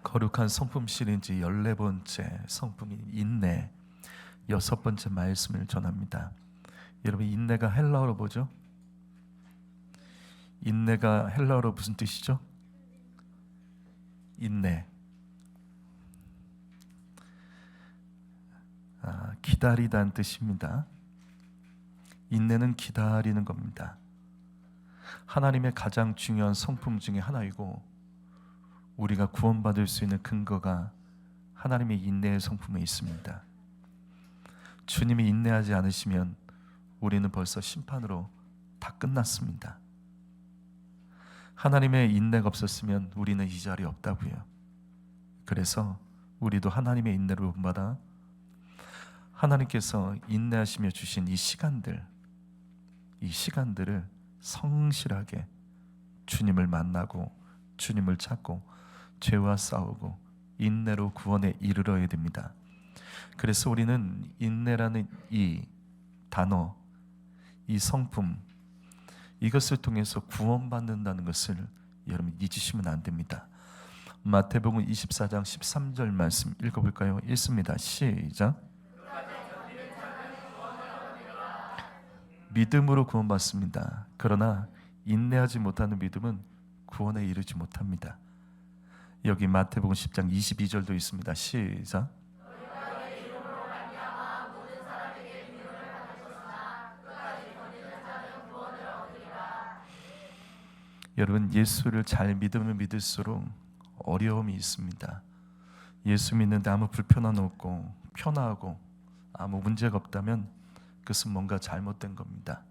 거룩한 성품 시리즈 14번째 성품인 인내, 6번째 말씀을 전합니다. 여러분, 인내가 헬라어로 뭐죠? 인내가 헬라어로 무슨 뜻이죠? 인내, 기다리다는 뜻입니다. 인내는 기다리는 겁니다. 하나님의 가장 중요한 성품 중에 하나이고, 우리가 구원받을 수 있는 근거가 하나님의 인내의 성품에 있습니다. 주님이 인내하지 않으시면 우리는 벌써 심판으로 다 끝났습니다. 하나님의 인내가 없었으면 우리는 이 자리에 없다고요. 그래서 우리도 하나님의 인내를 본받아 하나님께서 인내하시며 주신 이 시간들을 성실하게 주님을 만나고 주님을 찾고 죄와 싸우고 인내로 구원에 이르러야 됩니다. 그래서 우리는 인내라는 이 단어, 이 성품, 이것을 통해서 구원받는다는 것을 여러분 잊으시면 안 됩니다. 마태복음 24장 13절 말씀 읽어볼까요? 읽습니다. 시작. 믿음으로 구원받습니다. 그러나 인내하지 못하는 믿음은 구원에 이르지 못합니다. 여기 마태복음 10장 22절도 있습니다. 시작. 여러분, 예수를 잘 믿으면 믿을수록 어려움이 있습니다. 예수 믿는데 아무 불편함 없고 편하고 아무 문제가 없다면 그것은 뭔가 잘못된 겁니다.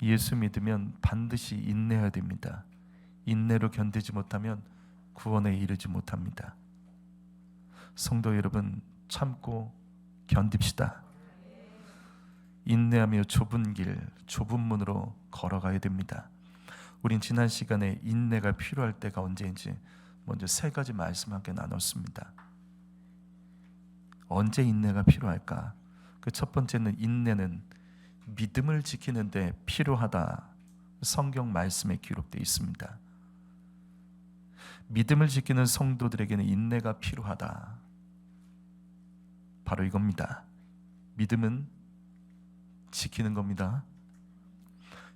예수 믿으면 반드시 인내해야 됩니다. 인내로 견디지 못하면 구원에 이르지 못합니다. 성도 여러분, 참고 견딥시다. 인내하며 좁은 길, 좁은 문으로 걸어가야 됩니다. 우린 지난 시간에 인내가 필요할 때가 언제인지 먼저 3가지 말씀 함께 나눴습니다. 언제 인내가 필요할까? 그 첫 번째는 인내는 믿음을 지키는 데 필요하다. 성경 말씀에 기록되어 있습니다. 믿음을 지키는 성도들에게는 인내가 필요하다. 바로 이겁니다. 믿음은 지키는 겁니다.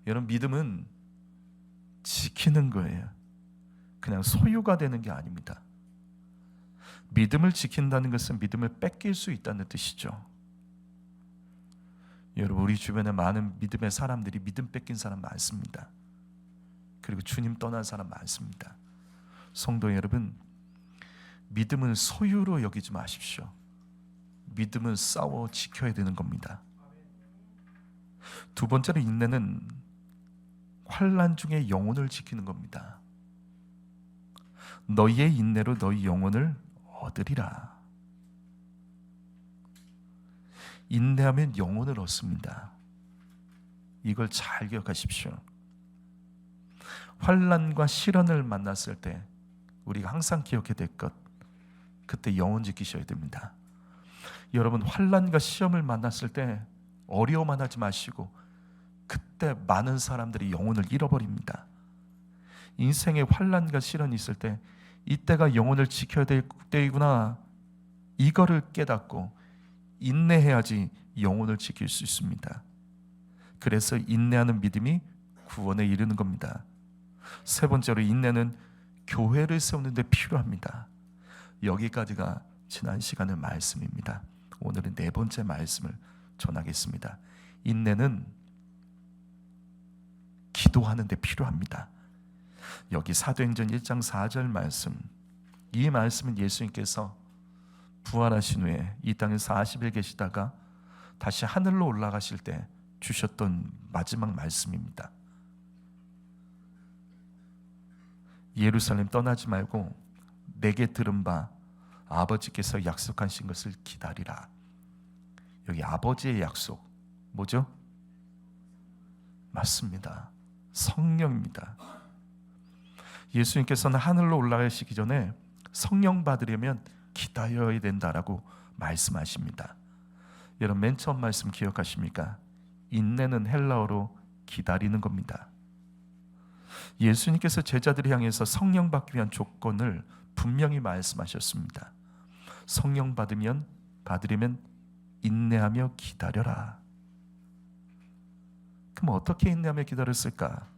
여러분, 믿음은 지키는 거예요. 그냥 소유가 되는 게 아닙니다. 믿음을 지킨다는 것은 믿음을 뺏길 수 있다는 뜻이죠. 여러분, 우리 주변에 많은 믿음의 사람들이 믿음 뺏긴 사람 많습니다. 그리고 주님 떠난 사람 많습니다. 성도 여러분, 믿음은 소유로 여기지 마십시오. 믿음은 싸워 지켜야 되는 겁니다. 두 번째로 인내는 환난 중에 영혼을 지키는 겁니다. 너희의 인내로 너희 영혼을 얻으리라. 인내하면 영혼을 얻습니다. 이걸 잘 기억하십시오. 환난과 시련을 만났을 때 우리가 항상 기억해야 될 것, 그때 영혼 지키셔야 됩니다. 여러분, 환난과 시험을 만났을 때 어려워만 하지 마시고 그때 많은 사람들이 영혼을 잃어버립니다. 인생에 환난과 시련이 있을 때 이때가 영혼을 지켜야 될 때이구나, 이거를 깨닫고 인내해야지 영혼을 지킬 수 있습니다. 그래서 인내하는 믿음이 구원에 이르는 겁니다. 세 번째로 인내는 교회를 세우는 데 필요합니다. 여기까지가 지난 시간의 말씀입니다. 오늘은 4번째 말씀을 전하겠습니다. 인내는 기도하는 데 필요합니다. 여기 사도행전 1장 4절 말씀, 이 말씀은 예수님께서 부활하신 후에 이 땅에 40일 계시다가 다시 하늘로 올라가실 때 주셨던 마지막 말씀입니다. 예루살렘 떠나지 말고 내게 들은 바 아버지께서 약속하신 것을 기다리라. 여기 아버지의 약속 뭐죠? 맞습니다. 성령입니다. 예수님께서는 하늘로 올라가시기 전에 성령 받으려면 기다려야 된다라고 말씀하십니다. 여러분, 맨 처음 말씀 기억하십니까? 인내는 헬라어로 기다리는 겁니다. 예수님께서 제자들을 향해서 성령 받기 위한 조건을 분명히 말씀하셨습니다. 성령 받으려면 인내하며 기다려라. 그럼 어떻게 인내하며 기다렸을까?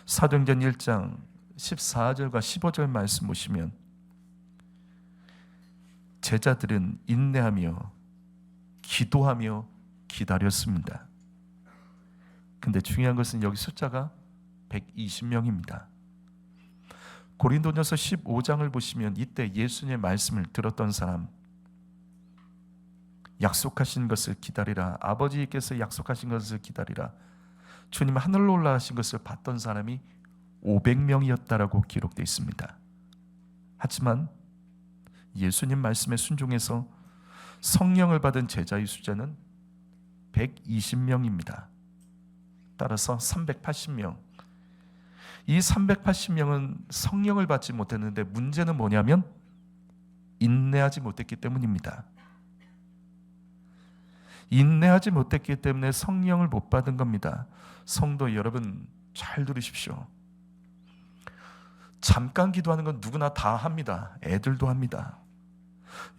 사도행전 1장 14절과 15절 말씀 보시면 제자들은 인내하며 기도하며 기다렸습니다. 근데 중요한 것은 여기 숫자가 120명입니다. 고린도전서 15장을 보시면 이때 예수님의 말씀을 들었던 사람, 약속하신 것을 기다리라, 아버지께서 약속하신 것을 기다리라, 주님 하늘로 올라가신 것을 봤던 사람이 500명이었다라고 기록되어 있습니다. 하지만 예수님 말씀에 순종해서 성령을 받은 제자의 숫자는 120명입니다. 따라서 380명. 이 380명은 성령을 받지 못했는데 문제는 뭐냐면 인내하지 못했기 때문입니다. 인내하지 못했기 때문에 성령을 못 받은 겁니다. 성도 여러분, 잘 들으십시오. 잠깐 기도하는 건 누구나 다 합니다. 애들도 합니다.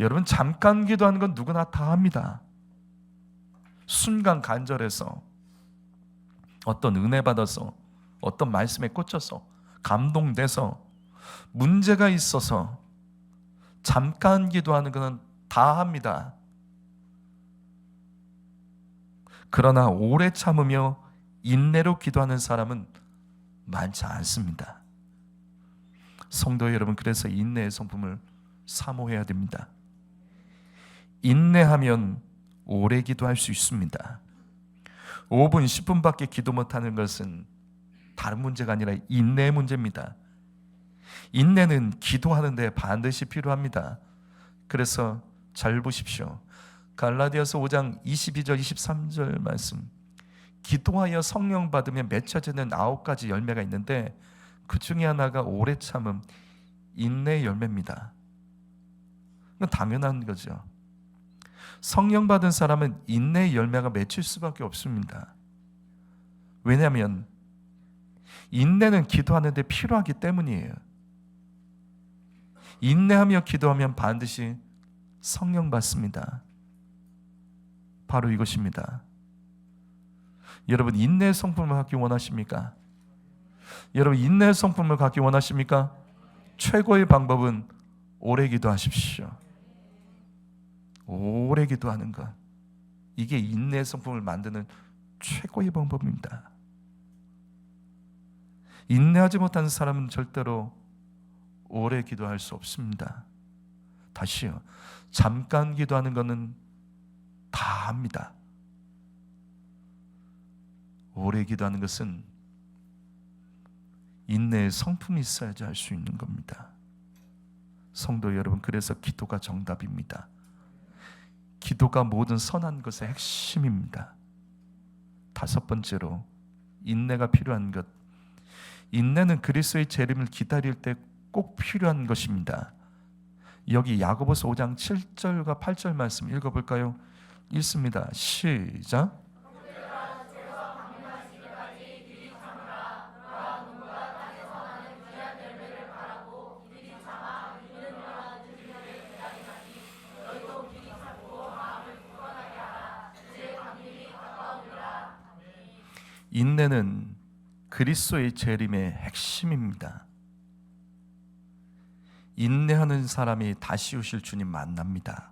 여러분, 잠깐 기도하는 건 누구나 다 합니다. 순간 간절해서, 어떤 은혜 받아서, 어떤 말씀에 꽂혀서, 감동돼서, 문제가 있어서 잠깐 기도하는 건 다 합니다. 그러나 오래 참으며 인내로 기도하는 사람은 많지 않습니다. 성도 여러분, 그래서 인내의 성품을 사모해야 됩니다. 인내하면 오래 기도할 수 있습니다. 5분, 10분밖에 기도 못하는 것은 다른 문제가 아니라 인내의 문제입니다. 인내는 기도하는데 반드시 필요합니다. 그래서 잘 보십시오. 갈라디아서 5장 22절 23절 말씀, 기도하여 성령 받으면 맺혀지는 9가지 열매가 있는데 그 중에 하나가 오래 참음, 인내의 열매입니다. 이건 당연한 거죠. 성령 받은 사람은 인내의 열매가 맺힐 수밖에 없습니다. 왜냐하면 인내는 기도하는데 필요하기 때문이에요. 인내하며 기도하면 반드시 성령 받습니다. 바로 이것입니다. 여러분, 인내의 성품을 갖기 원하십니까? 여러분, 인내의 성품을 갖기 원하십니까? 최고의 방법은 오래 기도하십시오. 오래 기도하는 것, 이게 인내의 성품을 만드는 최고의 방법입니다. 인내하지 못하는 사람은 절대로 오래 기도할 수 없습니다. 다시요, 잠깐 기도하는 것은 다 합니다. 오래 기도하는 것은 인내의 성품이 있어야지 할 수 있는 겁니다. 성도 여러분, 그래서 기도가 정답입니다. 기도가 모든 선한 것의 핵심입니다. 5번째로 인내가 필요한 것, 인내는 그리스도의 재림을 기다릴 때 꼭 필요한 것입니다. 여기 야고보서 5장 7절과 8절 말씀 읽어볼까요? 읽습니다. 시작. 인내는 그리스도의 재림의 핵심입니다. 인내하는 사람이 다시 오실 주님 만납니다.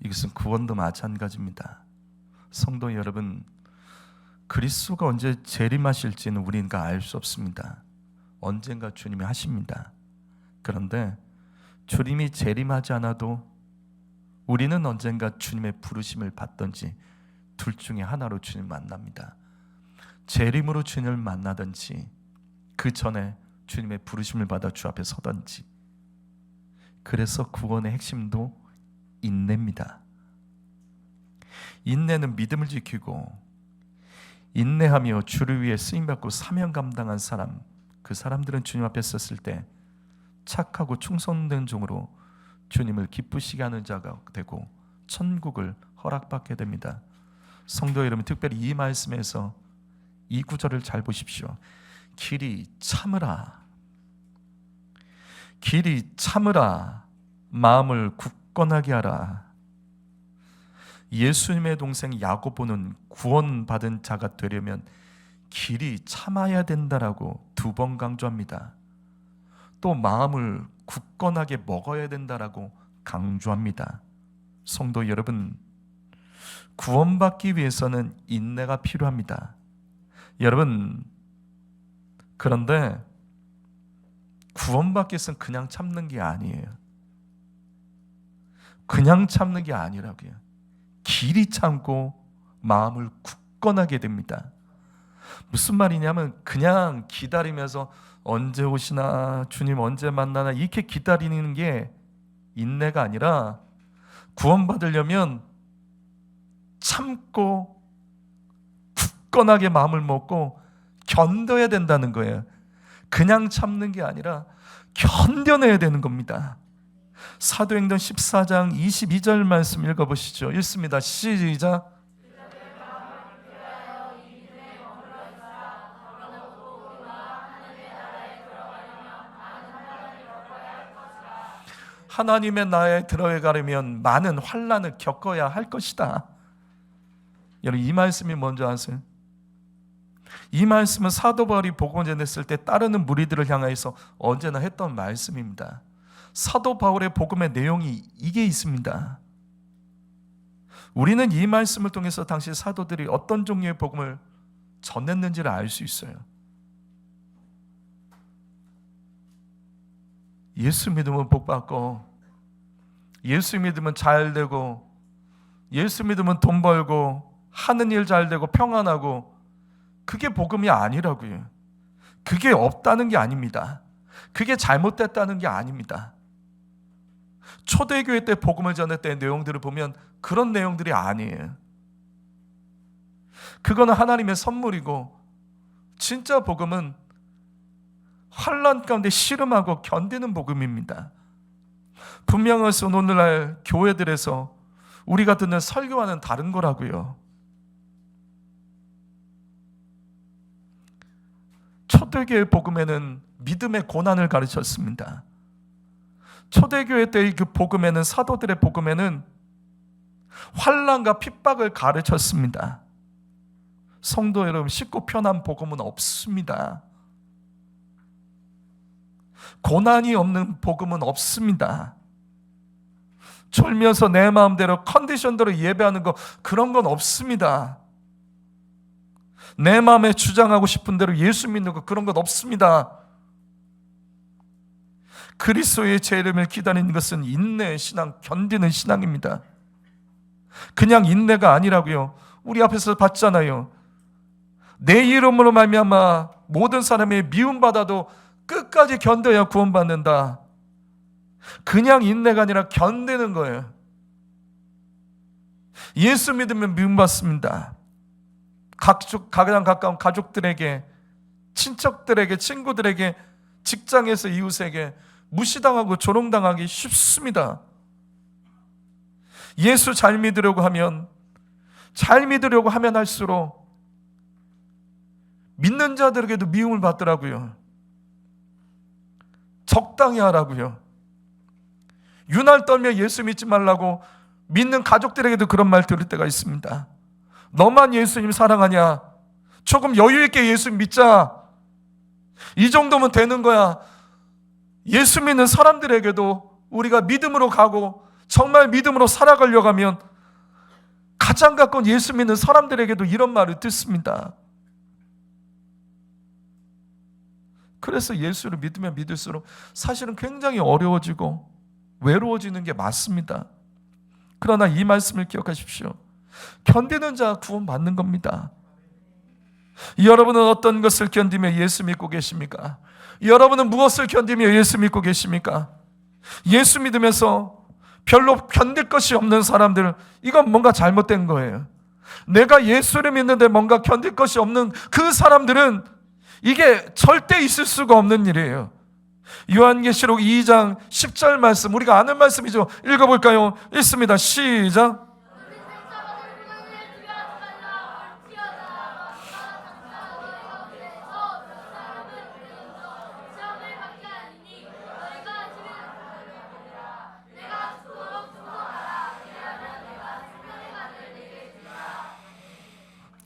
이것은 구원도 마찬가지입니다. 성도 여러분, 그리스도가 언제 재림하실지는 우리가 알 수 없습니다. 언젠가 주님이 하십니다. 그런데 주님이 재림하지 않아도 우리는 언젠가 주님의 부르심을 받든지 둘 중에 하나로 주님 만납니다. 재림으로 주님을 만나든지 그 전에 주님의 부르심을 받아 주 앞에 서든지. 그래서 구원의 핵심도 인내입니다. 인내는 믿음을 지키고, 인내하며 주를 위해 쓰임받고 사명 감당한 사람, 그 사람들은 주님 앞에 섰을 때 착하고 충성된 종으로 주님을 기쁘시게 하는 자가 되고 천국을 허락받게 됩니다. 성도 여러분, 특별히 이 말씀에서 이 구절을 잘 보십시오. 길이 참으라. 길이 참으라. 마음을 굳건하게 하라. 예수님의 동생 야고보는 구원받은 자가 되려면 길이 참아야 된다라고 2번 강조합니다. 또 마음을 굳건하게 먹어야 된다라고 강조합니다. 성도 여러분, 구원받기 위해서는 인내가 필요합니다. 여러분, 그런데 구원받기 위해서는 그냥 참는 게 아니에요. 그냥 참는 게 아니라고요. 길이 참고 마음을 굳건하게 됩니다. 무슨 말이냐면 그냥 기다리면서 언제 오시나, 주님 언제 만나나 이렇게 기다리는 게 인내가 아니라, 구원받으려면 참고 굳건하게 마음을 먹고 견뎌야 된다는 거예요. 그냥 참는 게 아니라 견뎌내야 되는 겁니다. 사도행전 14장 22절 말씀 읽어보시죠. 읽습니다. 시작. 하나님의 나라에 들어가려면 많은 환난을 겪어야 할 것이다. 여러분, 이 말씀이 뭔지 아세요? 이 말씀은 사도 바울이 복음을 전했을 때 따르는 무리들을 향해서 언제나 했던 말씀입니다. 사도 바울의 복음의 내용이 이게 있습니다. 우리는 이 말씀을 통해서 당시 사도들이 어떤 종류의 복음을 전했는지를 알 수 있어요. 예수 믿으면 복 받고, 예수 믿으면 잘 되고, 예수 믿으면 돈 벌고, 하는 일 잘 되고 평안하고, 그게 복음이 아니라고요. 그게 없다는 게 아닙니다. 그게 잘못됐다는 게 아닙니다. 초대교회 때 복음을 전했던 내용들을 보면 그런 내용들이 아니에요. 그거는 하나님의 선물이고, 진짜 복음은 환난 가운데 씨름하고 견디는 복음입니다. 분명해서 오늘날 교회들에서 우리가 듣는 설교와는 다른 거라고요. 초대교회 복음에는 믿음의 고난을 가르쳤습니다. 초대교회 때의 그 복음에는, 사도들의 복음에는 환난과 핍박을 가르쳤습니다. 성도 여러분, 쉽고 편한 복음은 없습니다. 고난이 없는 복음은 없습니다. 졸면서 내 마음대로 컨디션대로 예배하는 거, 그런 건 없습니다. 내 마음에 주장하고 싶은 대로 예수 믿는 거, 그런 건 없습니다. 그리스도의 제 이름을 기다리는 것은 인내의 신앙, 견디는 신앙입니다. 그냥 인내가 아니라고요. 우리 앞에서 봤잖아요. 내 이름으로 말미암아 모든 사람이 미움받아도 끝까지 견뎌야 구원받는다. 그냥 인내가 아니라 견디는 거예요. 예수 믿으면 미움받습니다. 가장 가까운 가족들에게, 친척들에게, 친구들에게, 직장에서 이웃에게 무시당하고 조롱당하기 쉽습니다. 예수 잘 믿으려고 하면 할수록 믿는 자들에게도 미움을 받더라고요. 적당히 하라고요. 유날 떨며 예수 믿지 말라고 믿는 가족들에게도 그런 말 들을 때가 있습니다. 너만 예수님 사랑하냐? 조금 여유 있게 예수 믿자. 이 정도면 되는 거야. 예수 믿는 사람들에게도 우리가 믿음으로 가고 정말 믿음으로 살아가려고 하면 가장 가까운 예수 믿는 사람들에게도 이런 말을 듣습니다. 그래서 예수를 믿으면 믿을수록 사실은 굉장히 어려워지고 외로워지는 게 맞습니다. 그러나 이 말씀을 기억하십시오. 견디는 자 구원받는 겁니다. 여러분은 어떤 것을 견디며 예수 믿고 계십니까? 여러분은 무엇을 견디며 예수 믿고 계십니까? 예수 믿으면서 별로 견딜 것이 없는 사람들, 이건 뭔가 잘못된 거예요. 내가 예수를 믿는데 뭔가 견딜 것이 없는 그 사람들은 이게 절대 있을 수가 없는 일이에요. 요한계시록 2장 10절 말씀, 우리가 아는 말씀이죠. 읽어볼까요? 읽습니다. 시작.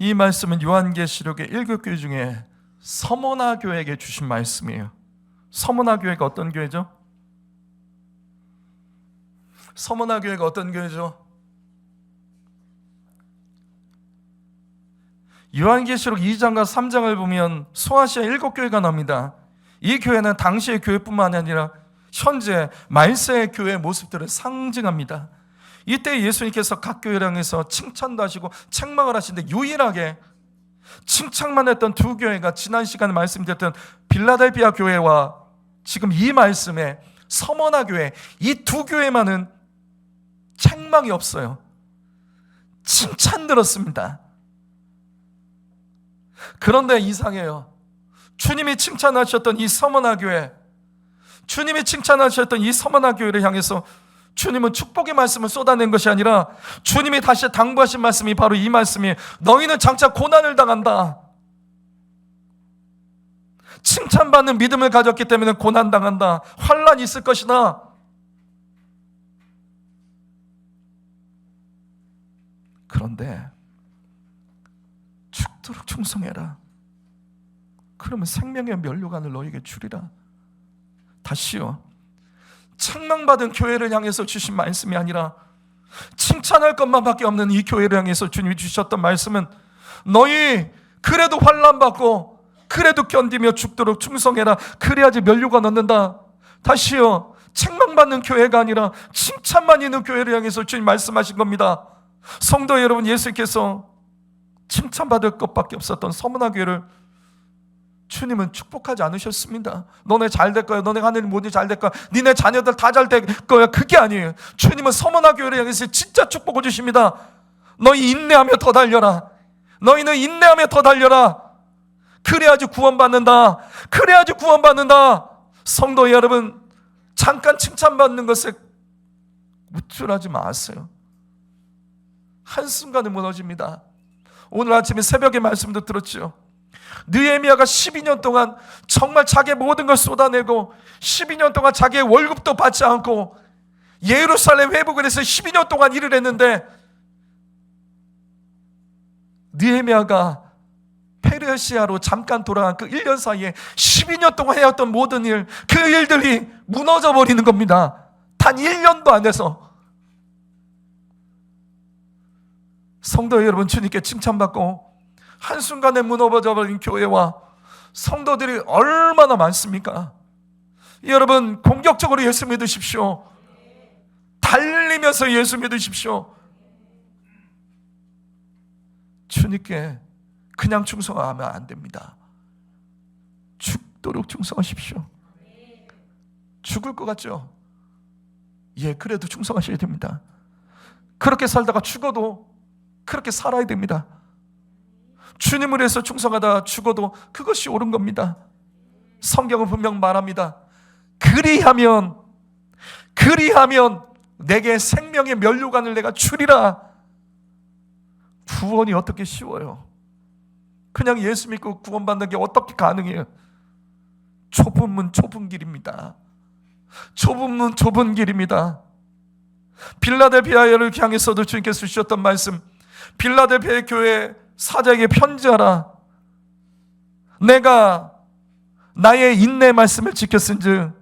이 말씀은 요한계시록의 7교회 중에 서머나 교회에게 주신 말씀이에요. 서머나 교회가 어떤 교회죠? 서머나 교회가 어떤 교회죠? 요한계시록 2장과 3장을 보면 소아시아 7교회가 나옵니다. 이 교회는 당시의 교회뿐만 아니라 현재 말세의 교회의 모습들을 상징합니다. 이때 예수님께서 각 교회를 향해서 칭찬도 하시고 책망을 하시는데 유일하게 칭찬만 했던 두 교회가 지난 시간에 말씀드렸던 빌라델비아 교회와 지금 이 말씀에 서머나 교회, 이 두 교회만은 책망이 없어요. 칭찬 들었습니다. 그런데 이상해요. 주님이 칭찬하셨던 이 서머나 교회, 주님이 칭찬하셨던 이 서머나 교회를 향해서 주님은 축복의 말씀을 쏟아낸 것이 아니라 주님이 다시 당부하신 말씀이 바로 이 말씀이에요. 너희는 장차 고난을 당한다. 칭찬받는 믿음을 가졌기 때문에 고난당한다. 환난이 있을 것이다. 그런데 죽도록 충성해라. 그러면 생명의 면류관을 너에게 주리라. 다시요, 책망받은 교회를 향해서 주신 말씀이 아니라 칭찬할 것만 밖에 없는 이 교회를 향해서 주님이 주셨던 말씀은 너희 그래도 환난받고 그래도 견디며 죽도록 충성해라. 그래야지 면류관 얻는다. 다시요, 책망받는 교회가 아니라 칭찬만 있는 교회를 향해서 주님 말씀하신 겁니다. 성도 여러분, 예수께서 칭찬받을 것밖에 없었던 서머나 교회를 주님은 축복하지 않으셨습니다. 너네 잘 될 거야. 너네 하늘 모두 잘 될 거야. 니네 자녀들 다 잘 될 거야. 그게 아니에요. 주님은 서머나 교회를 향해서 진짜 축복을 주십니다. 너희 인내하며 더 달려라. 너희는 인내하며 더 달려라. 그래야지 구원받는다. 그래야지 구원받는다. 성도 여러분, 잠깐 칭찬받는 것에 우쭐하지 마세요. 한순간에 무너집니다. 오늘 아침에 새벽에 말씀도 들었죠. 느헤미야가 12년 동안 정말 자기의 모든 걸 쏟아내고 12년 동안 자기의 월급도 받지 않고 예루살렘 회복을 해서 12년 동안 일을 했는데 느헤미야가 페르시아로 잠깐 돌아간 그 1년 사이에 12년 동안 해왔던 모든 일, 그 일들이 무너져 버리는 겁니다. 단 1년도 안 돼서. 성도 여러분, 주님께 칭찬받고 한순간에 무너져버린 교회와 성도들이 얼마나 많습니까? 여러분, 공격적으로 예수 믿으십시오. 달리면서 예수 믿으십시오. 주님께 그냥 충성하면 안 됩니다. 죽도록 충성하십시오. 죽을 것 같죠? 예, 그래도 충성하셔야 됩니다. 그렇게 살다가 죽어도 그렇게 살아야 됩니다. 주님을 위해서 충성하다 죽어도 그것이 옳은 겁니다. 성경은 분명 말합니다. 그리하면 내게 생명의 면류관을 내가 주리라. 구원이 어떻게 쉬워요? 그냥 예수 믿고 구원받는 게 어떻게 가능해요? 좁은 문 좁은 길입니다. 좁은 문 좁은 길입니다. 빌라델비아를 향해서도 주님께서 주셨던 말씀, 빌라델비아 교회 사자에게 편지하라. 내가 나의 인내 말씀을 지켰은즉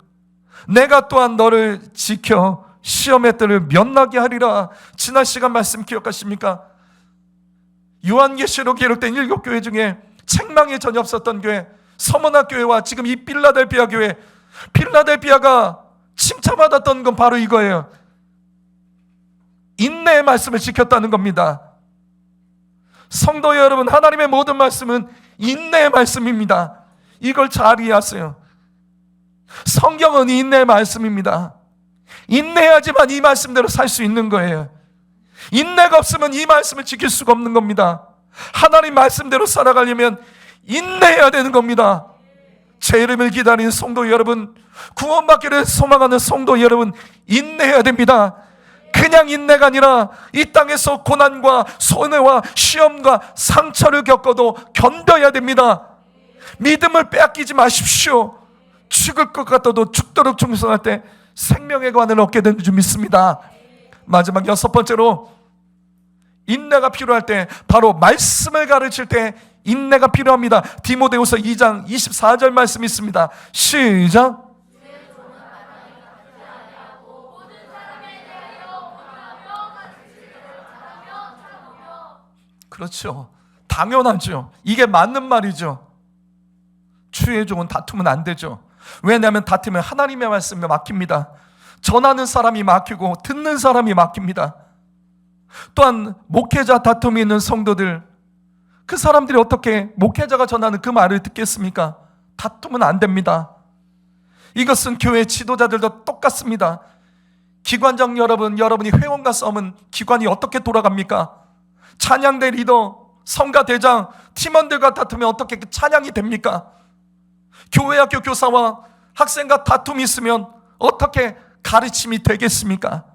내가 또한 너를 지켜 시험의 때를 면하게 하리라. 지난 시간 말씀 기억하십니까? 요한계시록 기록된 7교회 중에 책망이 전혀 없었던 교회, 서머나 교회와 지금 이 빌라델비아 교회, 빌라델비아가 칭찬받았던 건 바로 이거예요. 인내의 말씀을 지켰다는 겁니다. 성도 여러분, 하나님의 모든 말씀은 인내의 말씀입니다. 이걸 잘 이해하세요. 성경은 인내의 말씀입니다. 인내해야지만 이 말씀대로 살 수 있는 거예요. 인내가 없으면 이 말씀을 지킬 수가 없는 겁니다. 하나님 말씀대로 살아가려면 인내해야 되는 겁니다. 제 이름을 기다리는 성도 여러분, 구원받기를 소망하는 성도 여러분, 인내해야 됩니다. 그냥 인내가 아니라 이 땅에서 고난과 손해와 시험과 상처를 겪어도 견뎌야 됩니다. 믿음을 빼앗기지 마십시오. 죽을 것 같아도 죽도록 충성할 때 생명의 관을 얻게 되는 줄 믿습니다. 마지막 6번째로 인내가 필요할 때 바로 말씀을 가르칠 때 인내가 필요합니다. 디모데후서 2장 24절 말씀 있습니다. 시작. 그렇죠. 당연하죠. 이게 맞는 말이죠. 주의 종은 다투면 안 되죠. 왜냐하면 다투면 하나님의 말씀에 막힙니다. 전하는 사람이 막히고 듣는 사람이 막힙니다. 또한 목회자 다툼이 있는 성도들, 그 사람들이 어떻게 목회자가 전하는 그 말을 듣겠습니까? 다투면 안 됩니다. 이것은 교회 지도자들도 똑같습니다. 기관장 여러분, 여러분이 회원과 싸우면 기관이 어떻게 돌아갑니까? 찬양대 리더, 성가 대장, 팀원들과 다투면 어떻게 찬양이 됩니까? 교회 학교 교사와 학생과 다툼이 있으면 어떻게 가르침이 되겠습니까?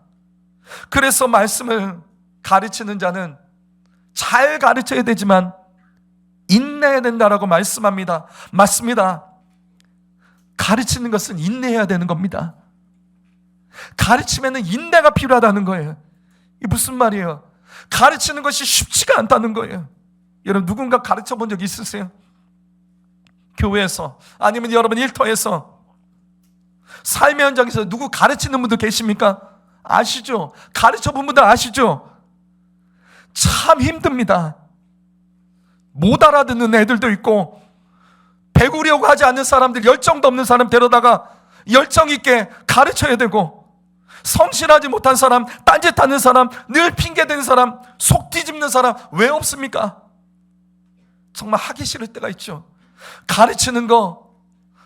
그래서 말씀을 가르치는 자는 잘 가르쳐야 되지만 인내해야 된다라고 말씀합니다. 맞습니다. 가르치는 것은 인내해야 되는 겁니다. 가르치면은 인내가 필요하다는 거예요. 이게 무슨 말이에요? 가르치는 것이 쉽지가 않다는 거예요. 여러분 누군가 가르쳐 본 적 있으세요? 교회에서 아니면 여러분 일터에서 삶의 현장에서 누구 가르치는 분들 계십니까? 아시죠? 가르쳐 본 분들 아시죠? 참 힘듭니다. 못 알아듣는 애들도 있고 배우려고 하지 않는 사람들, 열정도 없는 사람 데려다가 열정 있게 가르쳐야 되고, 성실하지 못한 사람, 딴짓하는 사람, 늘 핑계대는 사람, 속 뒤집는 사람 왜 없습니까? 정말 하기 싫을 때가 있죠. 가르치는 거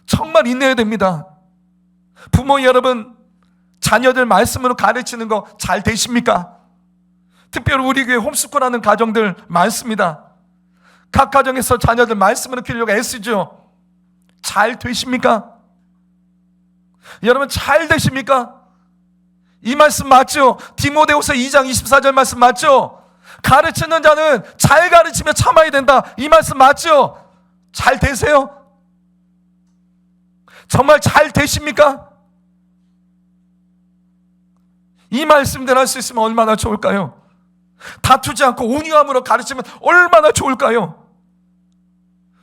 정말 인내해야 됩니다. 부모 여러분, 자녀들 말씀으로 가르치는 거 잘 되십니까? 특별히 우리 교회 홈스쿨하는 가정들 많습니다. 각 가정에서 자녀들 말씀으로 키우려고 애쓰죠. 잘 되십니까? 여러분 잘 되십니까? 이 말씀 맞죠? 디모데후서 2장 24절 말씀 맞죠? 가르치는 자는 잘 가르치며 참아야 된다. 이 말씀 맞죠? 잘 되세요? 정말 잘 되십니까? 이 말씀대로 할 수 있으면 얼마나 좋을까요? 다투지 않고 온유함으로 가르치면 얼마나 좋을까요?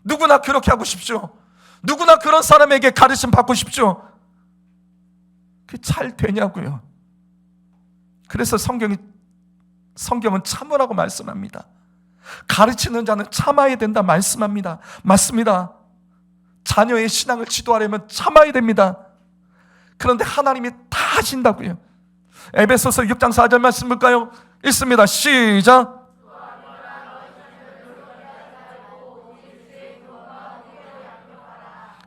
누구나 그렇게 하고 싶죠. 누구나 그런 사람에게 가르침 받고 싶죠. 그게 잘 되냐고요. 그래서 성경은 참으라고 말씀합니다. 가르치는 자는 참아야 된다 말씀합니다. 맞습니다. 자녀의 신앙을 지도하려면 참아야 됩니다. 그런데 하나님이 다 하신다고요. 에베소서 6장 4절 말씀 볼까요? 읽습니다. 시작.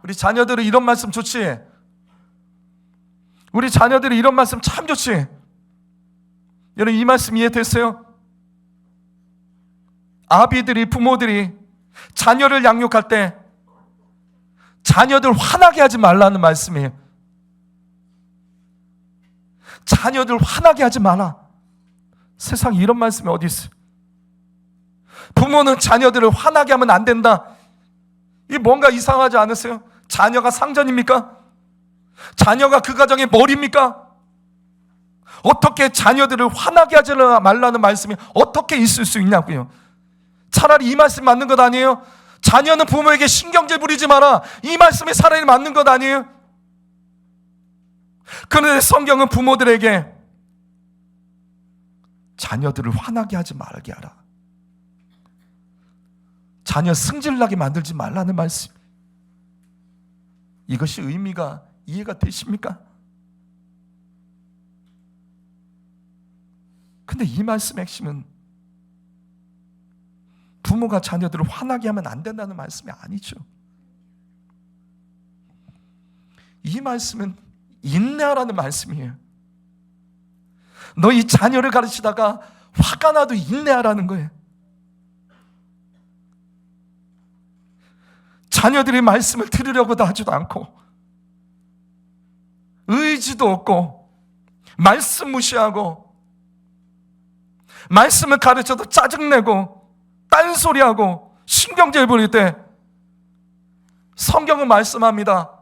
우리 자녀들은 이런 말씀 좋지? 우리 자녀들이 이런 말씀 참 좋지? 여러분 이 말씀 이해됐어요? 아비들이, 부모들이 자녀를 양육할 때 자녀들 화나게 하지 말라는 말씀이에요. 자녀들 화나게 하지 마라. 세상에 이런 말씀이 어디 있어요? 부모는 자녀들을 화나게 하면 안 된다. 이 뭔가 이상하지 않으세요? 자녀가 상전입니까? 자녀가 그 가정의 머리입니까? 어떻게 자녀들을 화나게 하지 말라는 말씀이 어떻게 있을 수 있냐고요. 차라리 이 말씀 맞는 것 아니에요? 자녀는 부모에게 신경질 부리지 마라. 이 말씀이 차라리 맞는 것 아니에요? 그런데 성경은 부모들에게 자녀들을 화나게 하지 말게 하라. 자녀 승질나게 만들지 말라는 말씀. 이것이 의미가 이해가 되십니까? 근데 이 말씀의 핵심은 부모가 자녀들을 화나게 하면 안 된다는 말씀이 아니죠. 이 말씀은 인내하라는 말씀이에요. 너희 자녀를 가르치다가 화가 나도 인내하라는 거예요. 자녀들이 말씀을 들으려고도 하지도 않고 의지도 없고 말씀 무시하고 말씀을 가르쳐도 짜증내고 딴소리하고 신경질 부릴 때 성경은 말씀합니다.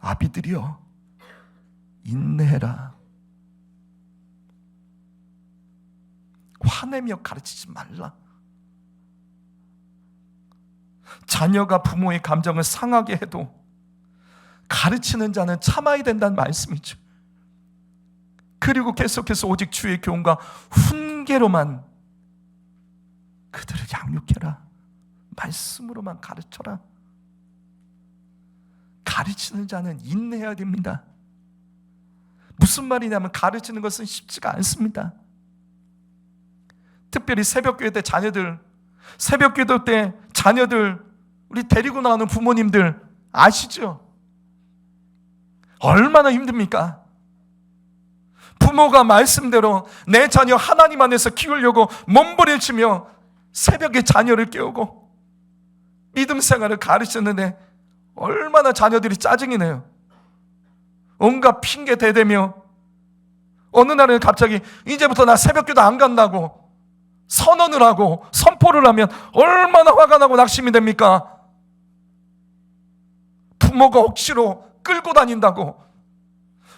아비들이여 인내해라. 화내며 가르치지 말라. 자녀가 부모의 감정을 상하게 해도 가르치는 자는 참아야 된다는 말씀이죠. 그리고 계속해서 오직 주의 교훈과 훈계로만 그들을 양육해라. 말씀으로만 가르쳐라. 가르치는 자는 인내해야 됩니다. 무슨 말이냐면 가르치는 것은 쉽지가 않습니다. 특별히 새벽기도 때 자녀들, 새벽기도 때 자녀들 우리 데리고 나오는 부모님들 아시죠? 얼마나 힘듭니까? 부모가 말씀대로 내 자녀 하나님 안에서 키우려고 몸부림치며 새벽에 자녀를 깨우고 믿음 생활을 가르쳤는데 얼마나 자녀들이 짜증이 내요. 온갖 핑계 대대며 어느 날은 갑자기 이제부터 나 새벽기도 안 간다고 선언을 하고 선포를 하면 얼마나 화가 나고 낙심이 됩니까? 부모가 억지로 끌고 다닌다고,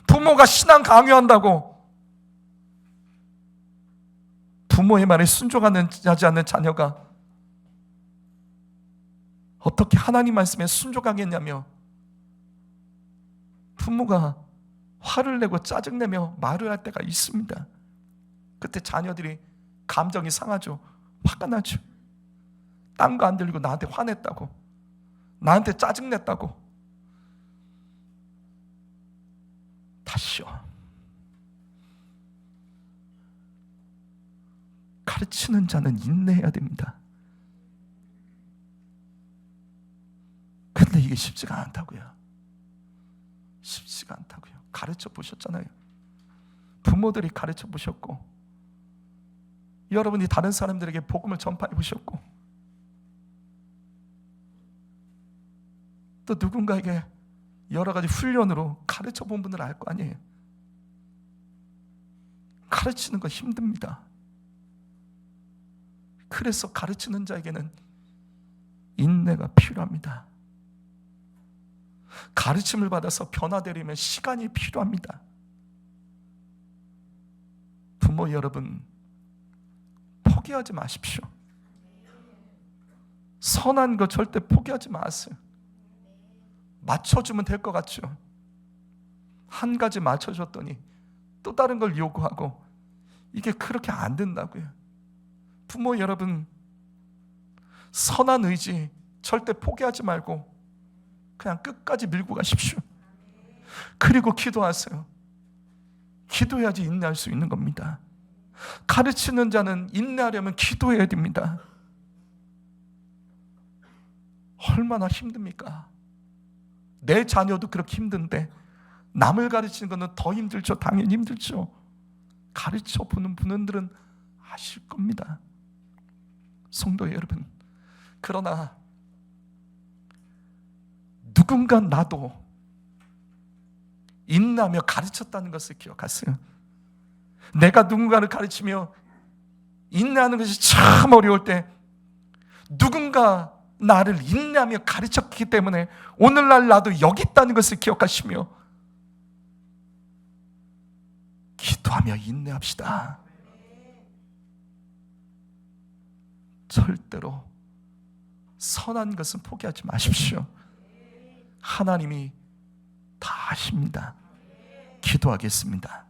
부모가 신앙 강요한다고, 부모의 말에 순종하지 않는 자녀가 어떻게 하나님 말씀에 순종하겠냐며 부모가 화를 내고 짜증내며 말을 할 때가 있습니다. 그때 자녀들이 감정이 상하죠. 화가 나죠. 딴 거 안 들리고 나한테 화냈다고, 나한테 짜증냈다고. 다시요. 가르치는 자는 인내해야 됩니다. 근데 이게 쉽지가 않다고요. 쉽지가 않다고요. 가르쳐 보셨잖아요. 부모들이 가르쳐 보셨고, 여러분이 다른 사람들에게 복음을 전파해 보셨고, 또 누군가에게 여러 가지 훈련으로 가르쳐 본 분들 알 거 아니에요. 가르치는 거 힘듭니다. 그래서 가르치는 자에게는 인내가 필요합니다. 가르침을 받아서 변화되려면 시간이 필요합니다. 부모 여러분, 포기하지 마십시오. 선한 거 절대 포기하지 마세요. 맞춰주면 될 것 같죠? 한 가지 맞춰줬더니 또 다른 걸 요구하고, 이게 그렇게 안 된다고요. 부모 여러분, 선한 의지 절대 포기하지 말고 그냥 끝까지 밀고 가십시오. 그리고 기도하세요. 기도해야지 인내할 수 있는 겁니다. 가르치는 자는 인내하려면 기도해야 됩니다. 얼마나 힘듭니까? 내 자녀도 그렇게 힘든데 남을 가르치는 것은 더 힘들죠. 당연히 힘들죠. 가르쳐 보는 분들은 아실 겁니다. 성도 여러분, 그러나 누군가 나도 인내하며 가르쳤다는 것을 기억하세요. 내가 누군가를 가르치며 인내하는 것이 참 어려울 때 누군가 나를 인내하며 가르쳤기 때문에 오늘날 나도 여기 있다는 것을 기억하시며 기도하며 인내합시다. 절대로 선한 것은 포기하지 마십시오. 하나님이 다 하십니다. 기도하겠습니다.